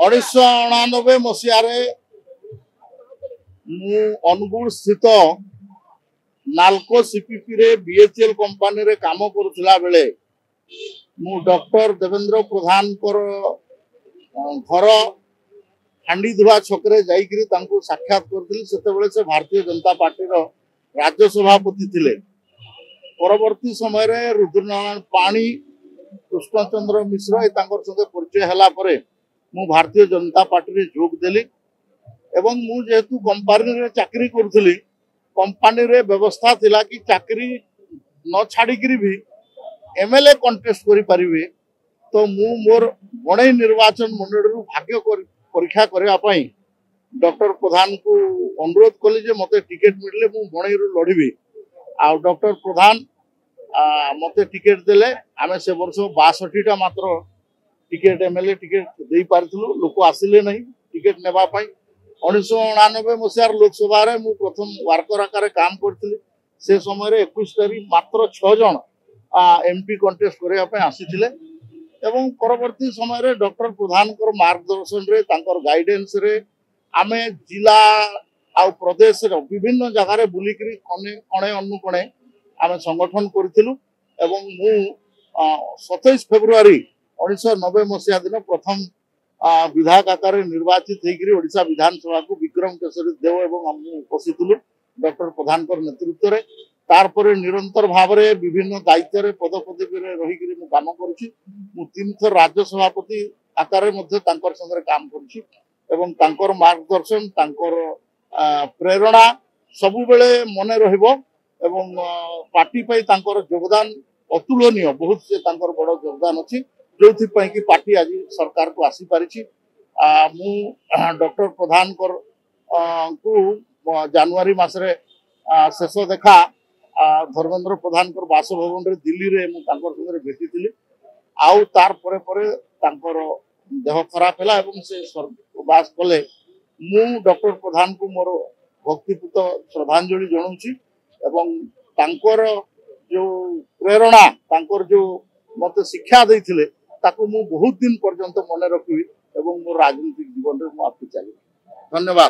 1999 मसीह अनुगुल स्थित नाल्को सीपीपी रे बीएचएल कंपनी रे काम करुला बेले मु डॉक्टर देवेंद्र प्रधान घर हांडी धुआ छकरे जाइकरी तांको साक्षात करथिली। सेतेबेले से भारतीय जनता पार्टी रो राज्य सभापति थिले। परवर्ती समय रे रुद्रनारायण पाणी कृष्णचंद्र मिश्र ए तांकर संगे परिचय हला परे मु भारतीय जनता पार्टी रे जोग देली एवं मु जेतु कंपनी रे चाकरी करथिली कंपनी रे व्यवस्था थिला कि चाकरी न छाड़ीकरी भी एमएलए कंटेस्ट करि परिबे। तो मु मोर बणई निर्वाचन मंडल रु भाग्य परीक्षा करबा पई डॉक्टर प्रधान को अनुरोध कली जे मते टिकट मिलले मु बणई रु लढिबी। आ डॉक्टर प्रधान मते टिकट देले। आमे से वर्ष 62 टा मात्र टिकट एमएलए टिकट दे पारथिलु। लोक आसिले नहीं टिकट नेबा पई। 1999 मसीहार लोकसभा रे मु प्रथम वर्कर आकार काम करथिली। से समय रे 21 तारीख मात्र 6 जन एमपी कंटेस्ट करबा पई आसीथिले एवं परवर्ती समय रे डॉक्टर प्रधान कर मार्गदर्शन रे तांकर गाइडेंस रे आमे जिला आ प्रदेश रे विभिन्न जगह रे बुलिकरी कणे अनुकणे आमे संगठन करथिलु एवं मु 27 फेब्रुआरी 1990 मसीहा दिन प्रथम विधायक आकार निर्वाचित होकर ओडिशा विधानसभा को विक्रम केशरी देव एवं उपस्थित हलु डॉक्टर प्रधान नेतृत्व रे। तारपर निरंतर भाव में विभिन्न दायित्व पद पदवी रही काम करुच्ची। 3 थर राज्य सभापति आकार संगे काम करुच्ची एवं तांकर मार्गदर्शन तांकर प्रेरणा सबु बेले मने रहिबो एवं पार्टी पई तांकर योगदान अतुलनीय बहुत से तांकर बड़ योगदान अछि जो कि पार्टी आज सरकार को आसी पारिछि। मु डॉक्टर प्रधान को जनवरी मासरे शेष देखा धर्मेंद्र प्रधान बासभवन रे दिल्ली रे मु तांकर संगे भेटी थिली। आउ तार परे परे तांकर देह खराब हैला एवं से स्वर्गवास कले। मु डॉक्टर प्रधान को मोर भक्तिपूत श्रद्धांजलि जणाउछि एवं तांकर जो प्रेरणा तांकर जो मते शिक्षा देथिले ताको मु बहुत दिन पर्यंत मन रखिबी एवं मोर राजनीतिक जीवन रे मु आपको चाहिए। धन्यवाद।